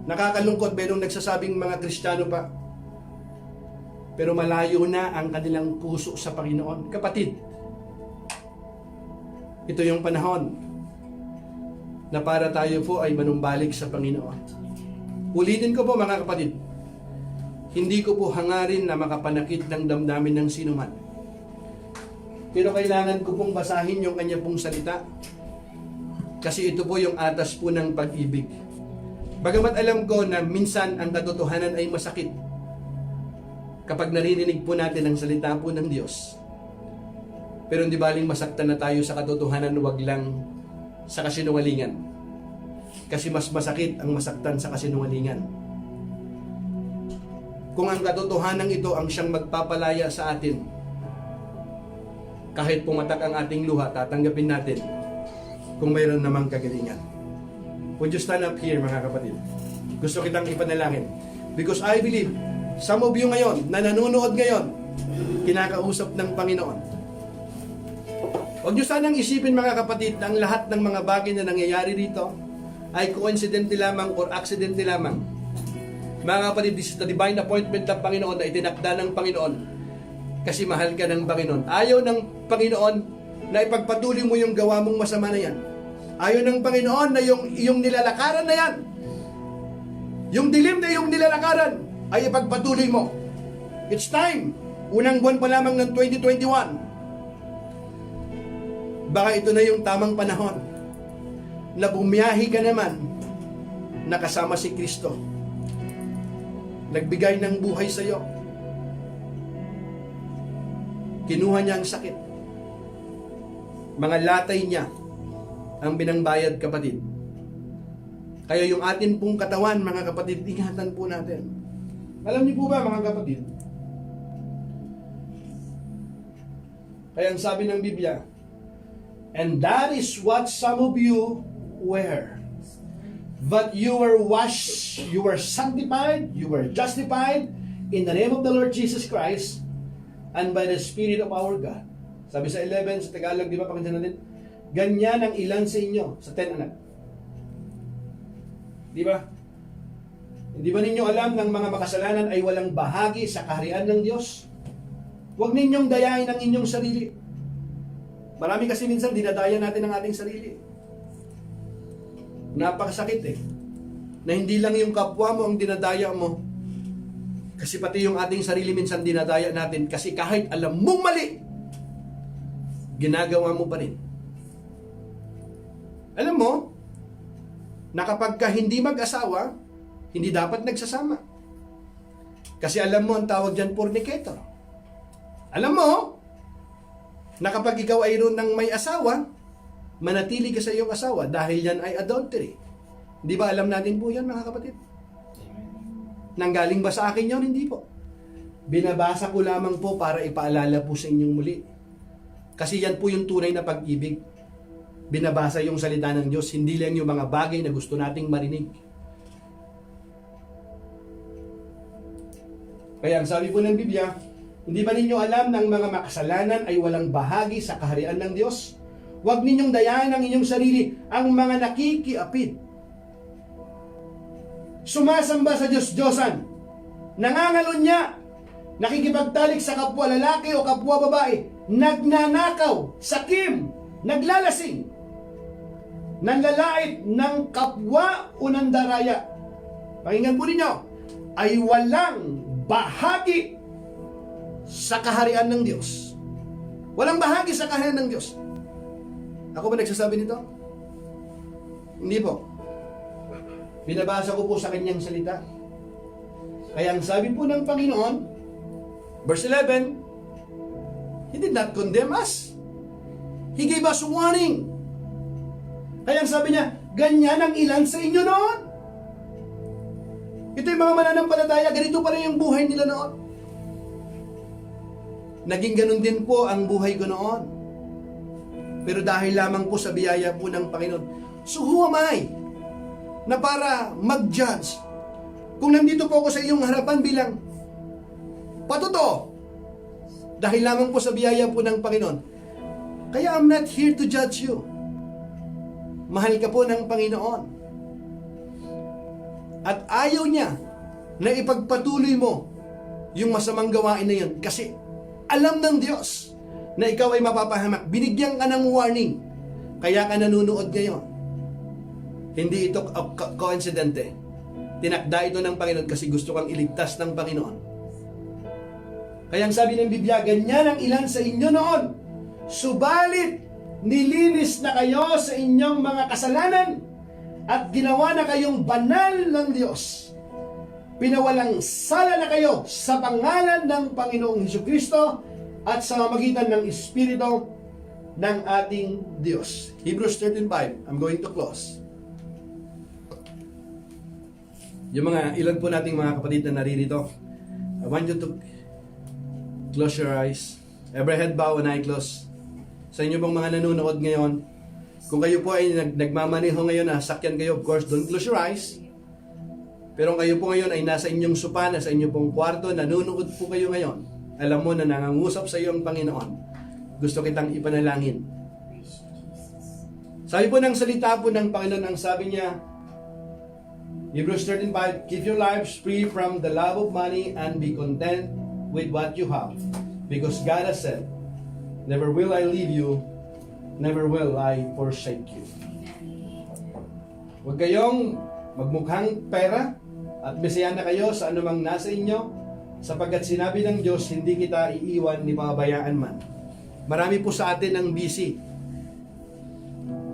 Nakakalungkot, merong nagsasabing mga Kristiyano pa, pero malayo na ang kanilang puso sa Panginoon. Kapatid, ito yung panahon na para tayo po ay manumbalik sa Panginoon. Ulitin ko po, mga kapatid, hindi ko po hangarin na makapanakit ng damdamin ng sinuman. Pero kailangan ko pong basahin yung kanya pong salita, kasi ito po yung atas po ng pag-ibig. Bagamat alam ko na minsan ang katotohanan ay masakit, kapag naririnig po natin ang salita po ng Diyos, pero hindi baling masaktan na tayo sa katotohanan, wag lang sa kasinungalingan. Kasi mas masakit ang masaktan sa kasinungalingan. Kung ang katotohanan ito ang siyang magpapalaya sa atin, kahit pumatak ang ating luha, tatanggapin natin kung mayroon namang kagalingan. Would you stand up here, mga kapatid? Gusto kitang ipanalangin. Because I believe, some of you ngayon, na nanonood ngayon, kinakausap ng Panginoon. Huwag niyo sanang isipin, mga kapatid, na ang lahat ng mga bagay na nangyayari dito ay coincidentally lamang or accidentally lamang. Mga kapatid, this is the divine appointment ng Panginoon na itinakda ng Panginoon kasi mahal ka ng Panginoon. Ayaw ng Panginoon na ipagpatuloy mo yung gawa mong masama na yan. Ayaw ng Panginoon na yung nilalakaran na yan, yung dilim na yung nilalakaran, ay ipagpatuloy mo. It's time. Unang buwan pa lamang ng 2021. Baka ito na yung tamang panahon na bumiyahi ka naman na kasama si Kristo. Nagbigay ng buhay sa iyo. Kinuha niya ang sakit. Mga latay niya ang binangbayad, kapatid. Kaya yung atin pong katawan, mga kapatid, ingatan po natin. Alam niyo po ba, mga kapatid? Kaya ang sabi ng Biblia, and that is what some of you wear. But you were washed, you were sanctified, you were justified in the name of the Lord Jesus Christ and by the Spirit of our God. Sabi sa 11 sa Tagalog, di ba, pakinggan natin? Ganyan ang ilan sa inyo, sa 10 anak. Di ba? Hindi ba ninyo alam ng mga makasalanan ay walang bahagi sa kaharian ng Diyos? Huwag ninyong dayain ang inyong sarili. Marami kasi minsan dinadaya natin ang ating sarili. Napakasakit na hindi lang yung kapwa mo ang dinadaya mo. Kasi pati yung ating sarili minsan dinadaya natin. Kasi kahit alam mong mali, ginagawa mo pa rin. Alam mo, na kapag ka hindi mag-asawa, hindi dapat nagsasama. Kasi alam mo, ang tawag dyan, fornicator. Alam mo, na kapag ikaw ay roon ng may asawa, manatili ka sa iyong asawa dahil yan ay adultery. Di ba alam natin po yan, mga kapatid? Nanggaling ba sa akin yun? Hindi po. Binabasa ko lamang po para ipaalala po sa inyong muli. Kasi yan po yung tunay na pag-ibig. Binabasa yung salita ng Diyos, hindi lang yung mga bagay na gusto nating marinig. Kaya ang sabi po ng Biblia, hindi ba ninyo alam ng mga makasalanan ay walang bahagi sa kaharian ng Diyos? Huwag ninyong dayain ang inyong sarili, ang mga nakikiapid. Sumasamba sa Diyos-Diyosan, nangangalunya, nakikipagtalik sa kapwa lalaki o kapwa babae, nagnanakaw, sakim, naglalasing, nanlalait ng kapwa o ng daraya. Pakinggan po ninyo, ay walang bahagi sa kaharian ng Diyos. Walang bahagi sa kaharian ng Diyos. Ako ba nagsasabi nito? Hindi po. Binabasa ko po sa kanyang salita. Kaya ang sabi po ng Panginoon, verse 11, He did not condemn us. He gave us warning. Kaya ang sabi niya, ganyan ang ilan sa inyo noon. Ito yung mga mananampalataya, ganito pa rin yung buhay nila noon. Naging ganun din po ang buhay ko noon. Pero dahil lamang po sa biyaya po ng Panginoon. So who am I? Na para mag-judge. Kung nandito po ako sa iyong harapan bilang patuto. Dahil lamang po sa biyaya po ng Panginoon. Kaya I'm not here to judge you. Mahal ka po ng Panginoon. At ayaw niya na ipagpatuloy mo yung masamang gawain na yun. Kasi alam ng Diyos na ikaw ay mapapahamak. Binigyan ka ng warning. Kaya ka nanonood ngayon. Hindi ito coincidente. Tinakda ito ng Panginoon kasi gusto kang iligtas ng Panginoon. Kaya ang sabi ng Biblia, ganyan ang ilan sa inyo noon. Subalit, nilinis na kayo sa inyong mga kasalanan at ginawa na kayong banal ng Diyos. Pinawalang sala na kayo sa pangalan ng Panginoong Hesukristo at sa mamagitan ng Espiritu ng ating Diyos. Hebrews 13:5. I'm going to close. Yung mga ilan po nating mga kapatid na naririto, I want you to close your eyes. Every head bow and eye close. Sa inyo pong mga nanonood ngayon, kung kayo po ay nagmamaneho ngayon, nasakyan kayo, of course, don't close your eyes. Pero kayo po ngayon ay nasa inyong supa, nasa inyong pong kwarto, nanonood po kayo ngayon. Alam mo na nangangusap sa iyo ang Panginoon. Gusto kitang ipanalangin. Sabi po ng salita po ng Panginoon, ang sabi niya, Hebrews 13:5, keep your lives free from the love of money and be content with what you have. Because God has said, never will I leave you, never will I forsake you. Huwag kayong magmukhang pera at bisaya na kayo sa anumang nasa inyo, sapagkat sinabi ng Diyos, hindi kita iiwan ni pababayaan man. Marami po sa atin ang busy.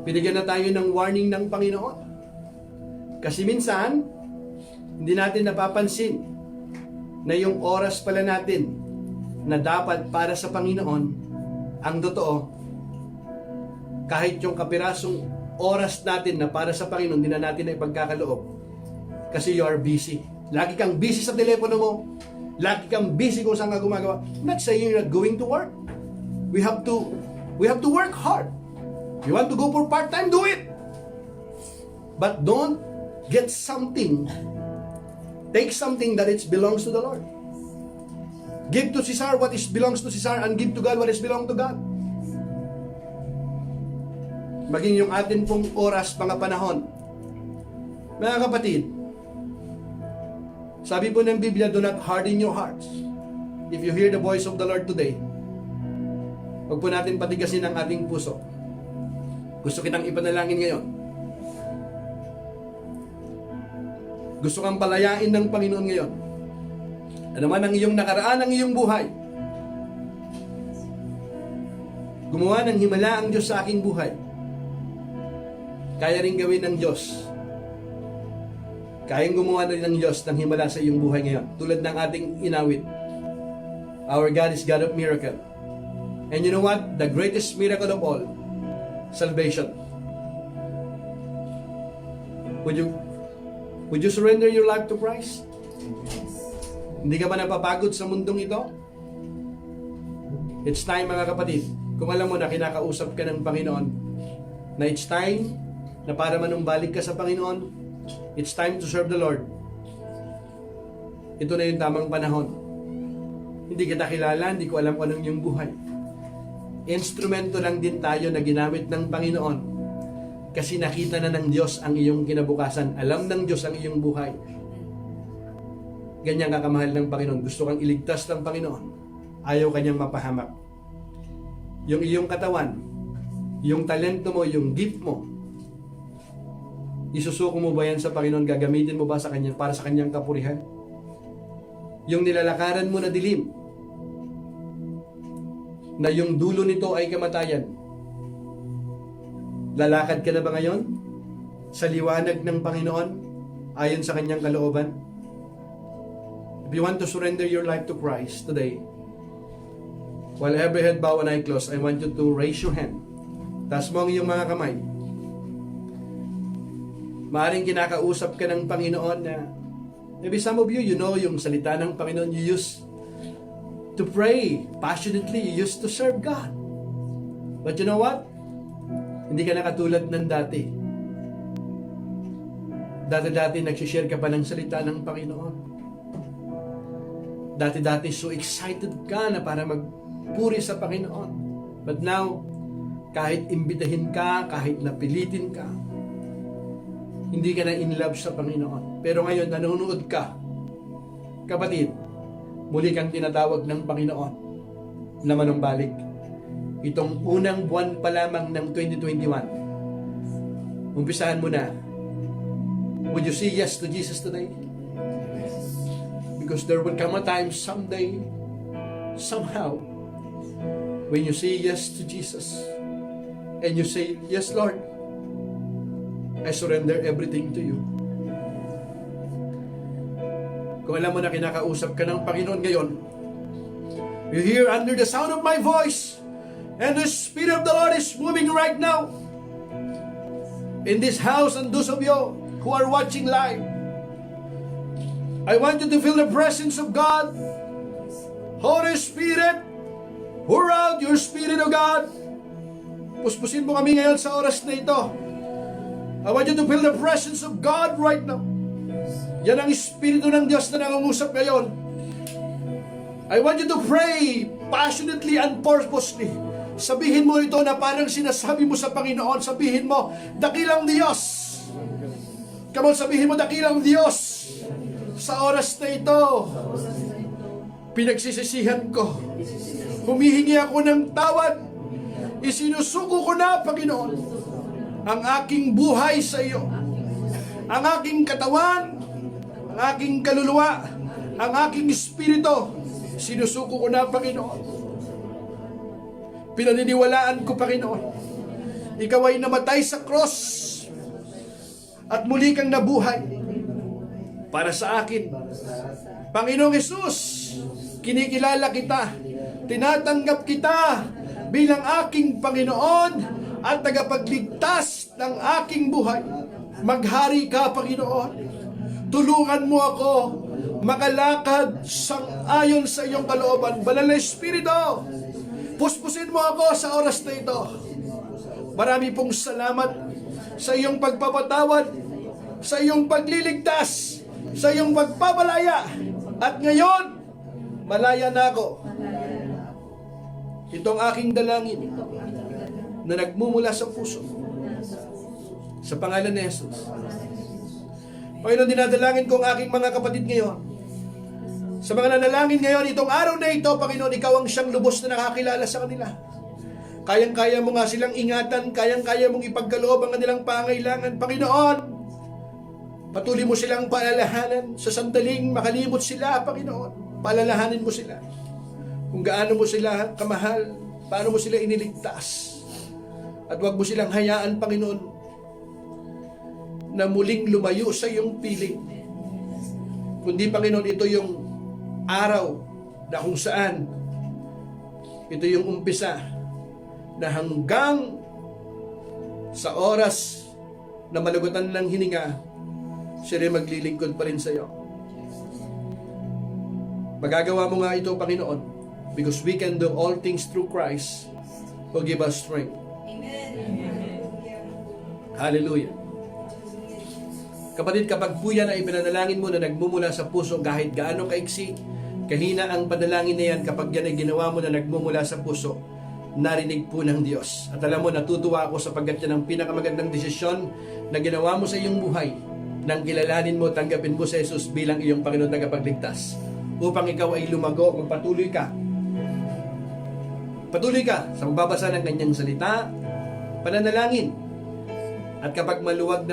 Pinigyan na tayo ng warning ng Panginoon. Kasi minsan, hindi natin napapansin na yung oras pala natin na dapat para sa Panginoon, ang totoo, kahit yung kapirasong oras natin na para sa Panginoon, hindi na natin na ipagkakaloob. Kasi you are busy. Lagi kang busy sa telepono mo. Lagi kang busy kung saan ka gumagawa. I'm not saying you're not going to work. We have to work hard. You want to go for part-time, do it. But don't get something. Take something that it belongs to the Lord. Give to Caesar what is belongs to Caesar and give to God what is belong to God. Maging yung atin pong oras, mga panahon. Mga kapatid, sabi po ng Biblia, do not harden your hearts. If you hear the voice of the Lord today, huwag po natin patigasin ang ating puso. Gusto kitang ipanalangin ngayon. Gusto kang palayain ng Panginoon ngayon. Ano man ang iyong nakaraan, ang iyong buhay. Gumawa ng himala ang Diyos sa aking buhay. Kaya rin gawin ng Diyos. Kayang gumawa na rin ng Diyos ng himala sa iyong buhay ngayon. Tulad ng ating inawit. Our God is God of miracle. And you know what? The greatest miracle of all, salvation. Would you surrender your life to Christ? Hindi ka ba napapagod sa mundong ito? It's time, mga kapatid. Kung alam mo na kinakausap ka ng Panginoon, na it's time na para manumbalik ka sa Panginoon, it's time to serve the Lord. Ito na yung tamang panahon. Hindi kita kilala, hindi ko alam kung anong yung buhay. Instrumento lang din tayo na ginamit ng Panginoon. Kasi nakita na ng Diyos ang iyong kinabukasan. Alam ng Diyos ang iyong buhay. Ganyan kakamahal ng Panginoon. Gusto kang iligtas ng Panginoon. Ayaw kanyang mapahamak. Yung iyong katawan, yung talento mo, yung gift mo, isusuko mo ba yan sa Panginoon? Gagamitin mo ba sa Kanya para sa Kanyang kapurihan? Yung nilalakaran mo na dilim, na yung dulo nito ay kamatayan, lalakad ka na ba ngayon sa liwanag ng Panginoon ayon sa Kanyang kalooban? If you want to surrender your life to Christ today, while every head bow and eye close, I want you to raise your hand. Taas mo ang iyong mga kamay. Maaring kinakausap ka ng Panginoon na maybe some of you, you know yung salita ng Panginoon, you used to pray passionately, you used to serve God. But you know what? Hindi ka na katulad ng dati. Dati-dati nagsishare ka pa ng salita ng Panginoon. Dati-dati so excited ka na para magpuri sa Panginoon. But now, kahit imbitahin ka, kahit napilitin ka, hindi ka na in love sa Panginoon. Pero ngayon, nanonood ka. Kapatid, muli kang tinatawag ng Panginoon na manumbalik. Itong unang buwan pa lamang ng 2021, umpisahan mo na. Would you say yes to Jesus today? Because there will come a time someday, somehow, when you say yes to Jesus, and you say, yes, Lord, I surrender everything to you. Kung alam mo na kinakausap ka ng Panginoon ngayon, you hear under the sound of my voice, and the Spirit of the Lord is moving right now in this house, and those of you who are watching live, I want you to feel the presence of God. Holy Spirit, pour out your Spirit of God. Puspusin mo kami ngayon sa oras na ito. I want you to feel the presence of God right now. Yan ang Espiritu ng Diyos na nangungusap ngayon. I want you to pray passionately and purposely. Sabihin mo ito na parang sinasabi mo sa Panginoon. Sabihin mo, dakilang Diyos. Come on, sabihin mo, dakilang Diyos. Sa oras na ito, pinagsisisihan ko. Humihingi ako ng tawad. Isinusuko ko na, Panginoon, ang aking buhay sa iyo. Ang aking katawan, ang aking kaluluwa, ang aking espiritu, sinusuko ko na, Panginoon. Pinaniniwalaan ko, Panginoon, Ikaw ay namatay sa cross at muli kang nabuhay para sa akin. Panginoong Hesus, kinikilala kita, tinatanggap kita bilang aking Panginoon at tagapagligtas ng aking buhay. Maghari ka, Panginoon. Tulungan mo ako makalakad ayon sa iyong kalooban. Banal na Espiritu, puspusin mo ako sa oras na ito. Marami pong salamat sa iyong pagpapatawad, sa iyong pagliligtas, sa iyong pagpapalaya. At ngayon, malaya na ako. Itong aking dalangin na nagmumula sa puso. Sa pangalan ni Jesus. Panginoon, dinadalangin ko ang aking mga kapatid ngayon. Sa mga nanalangin ngayon, itong araw na ito, Panginoon, Ikaw ang siyang lubos na nakakilala sa kanila. Kayang-kaya mo nga silang ingatan, kayang-kaya mong ipagkaloob ang kanilang pangailangan. Panginoon, patuloy mo silang paalalahanan sa sandaling makalimot sila, Panginoon. Paalalahanin mo sila kung gaano mo sila kamahal, paano mo sila iniligtas. At huwag mo silang hayaan, Panginoon, na muling lumayo sa iyong piling. Kundi, Panginoon, ito yung araw na kung saan ito yung umpisa na hanggang sa oras na malagutan ng hininga, siya rin maglilingkod pa rin sa iyo. Magagawa mo nga ito, Panginoon, because we can do all things through Christ who give us strength. Amen. Hallelujah. Kapatid, kapag po yan ay pinanalangin mo na nagmumula sa puso, kahit gaano kaiksi, kahina ang panalangin na yan, kapag yan ay ginawa mo na nagmumula sa puso, narinig po ng Diyos. At alam mo, natutuwa ako sapagkat yan ang pinakamagandang desisyon na ginawa mo sa iyong buhay, nang kilalanin mo, tanggapin mo sa Jesus bilang iyong Panginoon tagapagligtas, upang ikaw ay lumago, magpatuloy ka. Patuloy ka sa magbabasa ng kanyang salita, pananalangin. At kapag maluwag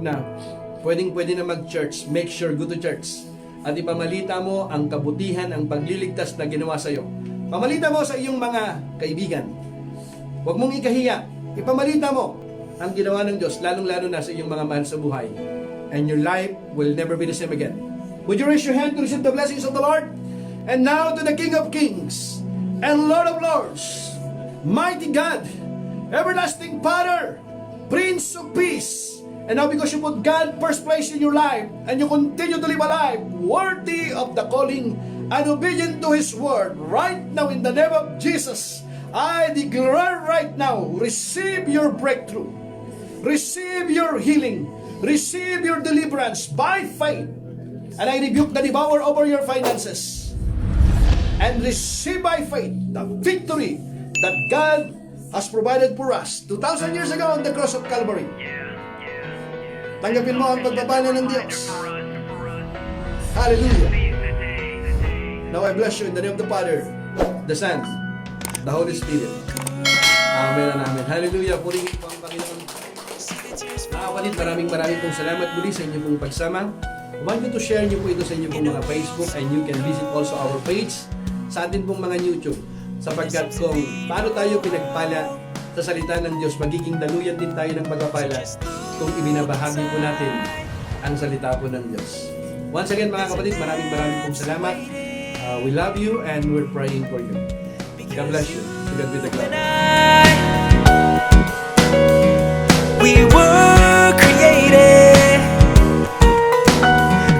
na, pwede na mag-church. Make sure, go to church. At ipamalita mo ang kabutihan, ang pagliligtas na ginawa sa iyo. Pamalita mo sa iyong mga kaibigan. Huwag mong ikahiya. Ipamalita mo ang ginawa ng Diyos, lalong-lalo na sa iyong mga mahal sa buhay. And your life will never be the same again. Would you raise your hand to receive the blessings of the Lord? And now to the King of Kings and Lord of Lords, mighty God, everlasting Father, Prince of Peace. And now because you put God first place in your life and you continue to live a life worthy of the calling and obedient to His word, right now in the name of Jesus, I declare right now, receive your breakthrough, receive your healing, receive your deliverance by faith. And I rebuke the devourer over your finances. And receive by faith the victory that God has provided for us 2,000 years ago on the cross of Calvary. Tanggapin mo ang pagpapala ng Diyos. Hallelujah. Now I bless you in the name of the Father, the Son, the Holy Spirit. Amen and amen. Hallelujah. Purihin po ang Panginoon. Kapatid, maraming pong salamat muli sa inyong pong pagsama. I want you to share niyo po ito sa inyong pong mga Facebook, and you can visit also our page sa atin pong mga YouTube, sapagkat kung paano tayo pinagpala sa salita ng Diyos, magiging daluyan din tayo ng pagpapala kung ibinabahagi po natin ang salita po ng Diyos. Once again mga kapatid, maraming pong salamat. We love you and we're praying for you. God bless you. To God be the glory. We were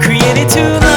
created to love.